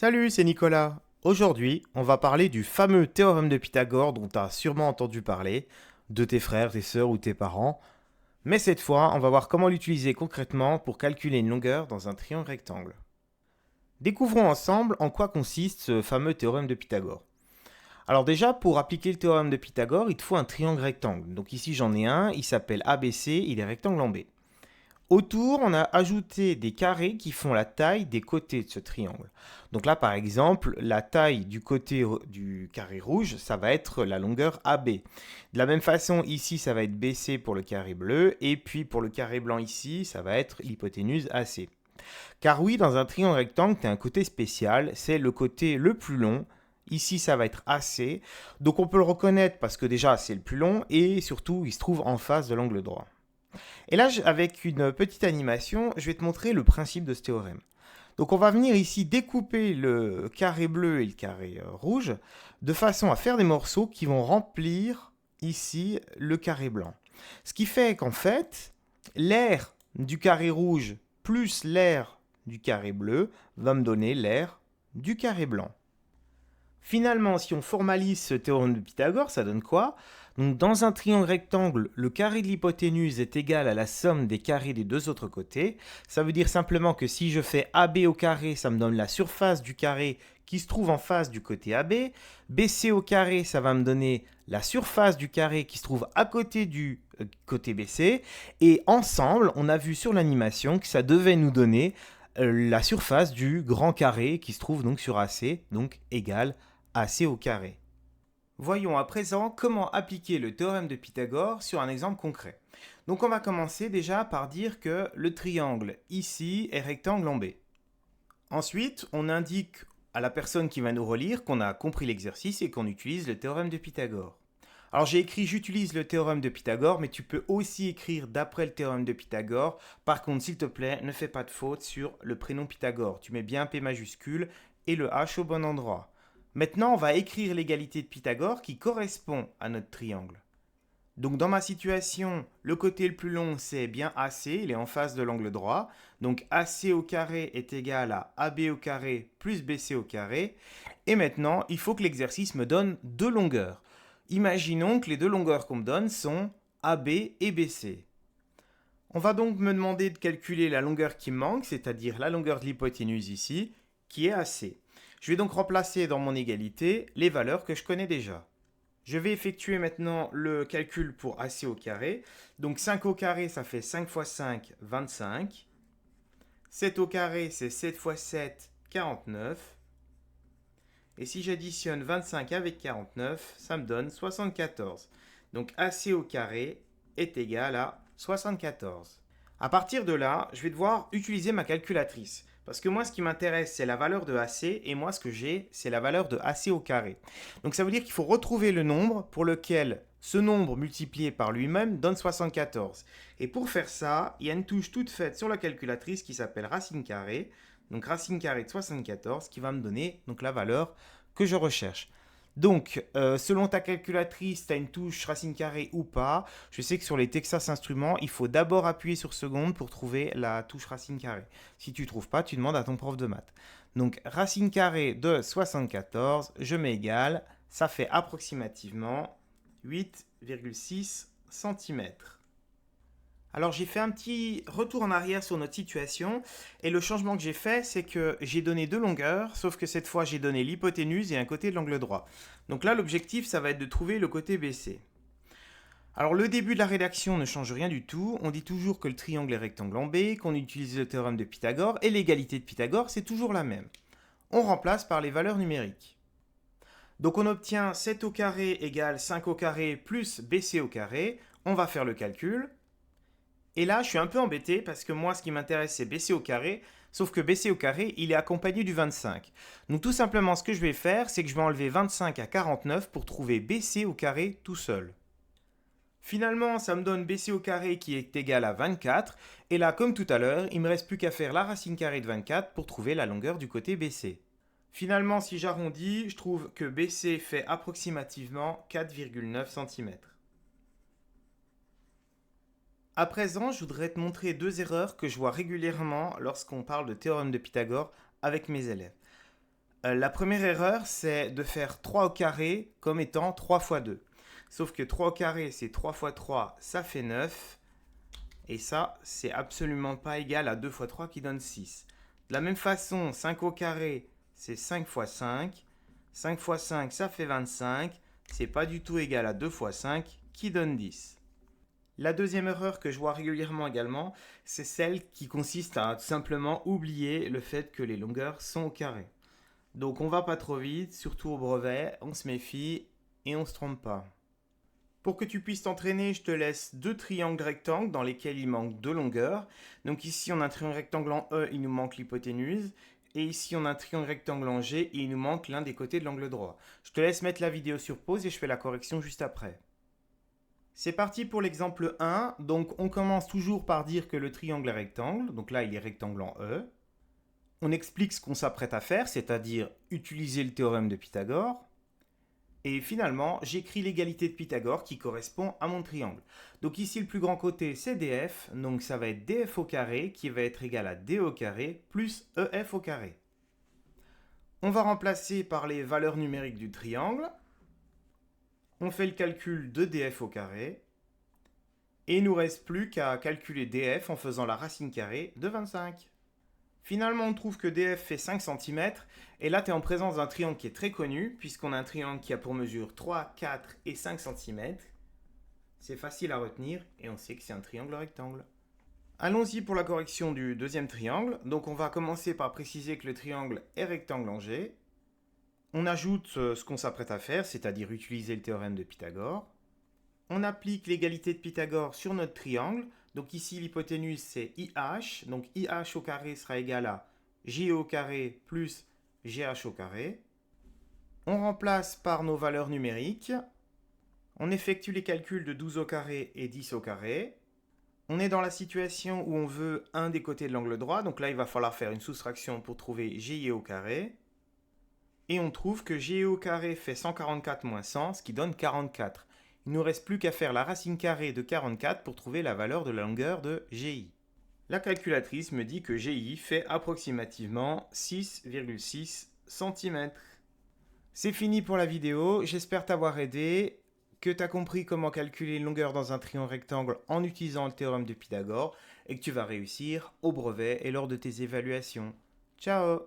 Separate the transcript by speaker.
Speaker 1: Salut, c'est Nicolas. Aujourd'hui, on va parler du fameux théorème de Pythagore dont tu as sûrement entendu parler, de tes frères, tes sœurs ou tes parents. Mais cette fois, on va voir comment l'utiliser concrètement pour calculer une longueur dans un triangle rectangle. Découvrons ensemble en quoi consiste ce fameux théorème de Pythagore. Alors déjà, pour appliquer le théorème de Pythagore, il te faut un triangle rectangle. Donc ici j'en ai un, il s'appelle ABC, il est rectangle en B. Autour, on a ajouté des carrés qui font la taille des côtés de ce triangle. Donc là, par exemple, la taille du côté du carré rouge, ça va être la longueur AB. De la même façon, ici, ça va être BC pour le carré bleu, et puis pour le carré blanc ici, ça va être l'hypoténuse AC. Car oui, dans un triangle rectangle, tu as un côté spécial, c'est le côté le plus long. Ici, ça va être AC. Donc on peut le reconnaître parce que déjà, c'est le plus long, et surtout, il se trouve en face de l'angle droit. Et là, avec une petite animation, je vais te montrer le principe de ce théorème. Donc on va venir ici découper le carré bleu et le carré rouge de façon à faire des morceaux qui vont remplir ici le carré blanc. Ce qui fait qu'en fait, l'aire du carré rouge plus l'aire du carré bleu va me donner l'aire du carré blanc. Finalement, si on formalise ce théorème de Pythagore, ça donne quoi? Donc, dans un triangle rectangle, le carré de l'hypoténuse est égal à la somme des carrés des deux autres côtés. Ça veut dire simplement que si je fais AB au carré, ça me donne la surface du carré qui se trouve en face du côté AB. BC au carré, ça va me donner la surface du carré qui se trouve à côté du côté BC. Et ensemble, on a vu sur l'animation que ça devait nous donner la surface du grand carré qui se trouve donc sur AC, donc égal AC au carré. Voyons à présent comment appliquer le théorème de Pythagore sur un exemple concret. Donc on va commencer déjà par dire que le triangle ici est rectangle en B. Ensuite, on indique à la personne qui va nous relire qu'on a compris l'exercice et qu'on utilise le théorème de Pythagore. Alors j'ai écrit j'utilise le théorème de Pythagore, mais tu peux aussi écrire d'après le théorème de Pythagore. Par contre, s'il te plaît, ne fais pas de faute sur le prénom Pythagore. Tu mets bien P majuscule et le H au bon endroit. Maintenant, on va écrire l'égalité de Pythagore qui correspond à notre triangle. Donc dans ma situation, le côté le plus long, c'est bien AC, il est en face de l'angle droit. Donc AC au carré est égal à AB au carré plus BC au carré. Et maintenant, il faut que l'exercice me donne deux longueurs. Imaginons que les deux longueurs qu'on me donne sont AB et BC. On va donc me demander de calculer la longueur qui me manque, c'est-à-dire la longueur de l'hypoténuse ici, qui est AC. Je vais donc remplacer dans mon égalité les valeurs que je connais déjà. Je vais effectuer maintenant le calcul pour AC au carré. Donc 5 au carré, ça fait 5 fois 5, 25. 7 au carré, c'est 7 fois 7, 49. Et si j'additionne 25 avec 49, ça me donne 74. Donc AC au carré est égal à 74. À partir de là, je vais devoir utiliser ma calculatrice. Parce que moi, ce qui m'intéresse, c'est la valeur de AC, et moi, ce que j'ai, c'est la valeur de AC au carré. Donc ça veut dire qu'il faut retrouver le nombre pour lequel ce nombre multiplié par lui-même donne 74. Et pour faire ça, il y a une touche toute faite sur la calculatrice qui s'appelle racine carrée. Donc racine carrée de 74 qui va me donner donc la valeur que je recherche. Donc, selon ta calculatrice, tu as une touche racine carrée ou pas. Je sais que sur les Texas Instruments, il faut d'abord appuyer sur seconde pour trouver la touche racine carrée. Si tu ne trouves pas, tu demandes à ton prof de maths. Donc, racine carrée de 74, je mets égal, ça fait approximativement 8,6 cm. Alors j'ai fait un petit retour en arrière sur notre situation et le changement que j'ai fait, c'est que j'ai donné deux longueurs, sauf que cette fois j'ai donné l'hypoténuse et un côté de l'angle droit. Donc là l'objectif ça va être de trouver le côté BC. Alors le début de la rédaction ne change rien du tout, on dit toujours que le triangle est rectangle en B, qu'on utilise le théorème de Pythagore et l'égalité de Pythagore c'est toujours la même. On remplace par les valeurs numériques. Donc on obtient 7 au carré égale 5 au carré plus BC au carré, on va faire le calcul. Et là, je suis un peu embêté parce que moi, ce qui m'intéresse, c'est BC au carré. Sauf que BC au carré, il est accompagné du 25. Donc tout simplement, ce que je vais faire, c'est que je vais enlever 25 à 49 pour trouver BC au carré tout seul. Finalement, ça me donne BC au carré qui est égal à 24. Et là, comme tout à l'heure, il ne me reste plus qu'à faire la racine carrée de 24 pour trouver la longueur du côté BC. Finalement, si j'arrondis, je trouve que BC fait approximativement 4,9 cm. À présent, je voudrais te montrer deux erreurs que je vois régulièrement lorsqu'on parle de théorème de Pythagore avec mes élèves. La première erreur, c'est de faire 3 au carré comme étant 3 fois 2. Sauf que 3 au carré, c'est 3 fois 3, ça fait 9. Et ça, c'est absolument pas égal à 2 fois 3 qui donne 6. De la même façon, 5 au carré, c'est 5 fois 5. 5 fois 5, ça fait 25. C'est pas du tout égal à 2 fois 5 qui donne 10. La deuxième erreur que je vois régulièrement également, c'est celle qui consiste à tout simplement oublier le fait que les longueurs sont au carré. Donc on va pas trop vite, surtout au brevet, on se méfie et on se trompe pas. Pour que tu puisses t'entraîner, je te laisse deux triangles rectangles dans lesquels il manque deux longueurs. Donc ici on a un triangle rectangle en E, il nous manque l'hypoténuse. Et ici on a un triangle rectangle en G et il nous manque l'un des côtés de l'angle droit. Je te laisse mettre la vidéo sur pause et je fais la correction juste après. C'est parti pour l'exemple 1. Donc on commence toujours par dire que le triangle est rectangle. Donc là il est rectangle en E. On explique ce qu'on s'apprête à faire, c'est-à-dire utiliser le théorème de Pythagore. Et finalement, j'écris l'égalité de Pythagore qui correspond à mon triangle. Donc ici, le plus grand côté, c'est DF. Donc ça va être DF au carré qui va être égal à D au carré plus EF au carré. On va remplacer par les valeurs numériques du triangle. On fait le calcul de DF au carré. Et il ne nous reste plus qu'à calculer DF en faisant la racine carrée de 25. Finalement, on trouve que DF fait 5 cm, et là, tu es en présence d'un triangle qui est très connu, puisqu'on a un triangle qui a pour mesure 3, 4 et 5 cm. C'est facile à retenir, et on sait que c'est un triangle rectangle. Allons-y pour la correction du deuxième triangle. Donc on va commencer par préciser que le triangle est rectangle en G. On ajoute ce qu'on s'apprête à faire, c'est-à-dire utiliser le théorème de Pythagore. On applique l'égalité de Pythagore sur notre triangle. Donc ici, l'hypoténuse, c'est IH. Donc IH au carré sera égal à J au carré plus GH au carré. On remplace par nos valeurs numériques. On effectue les calculs de 12 au carré et 10 au carré. On est dans la situation où on veut un des côtés de l'angle droit. Donc là, il va falloir faire une soustraction pour trouver GI au carré. Et on trouve que GI au carré fait 144 moins 100, ce qui donne 44. Il ne nous reste plus qu'à faire la racine carrée de 44 pour trouver la valeur de la longueur de GI. La calculatrice me dit que GI fait approximativement 6,6 cm. C'est fini pour la vidéo, j'espère t'avoir aidé, que tu as compris comment calculer une longueur dans un triangle rectangle en utilisant le théorème de Pythagore et que tu vas réussir au brevet et lors de tes évaluations. Ciao!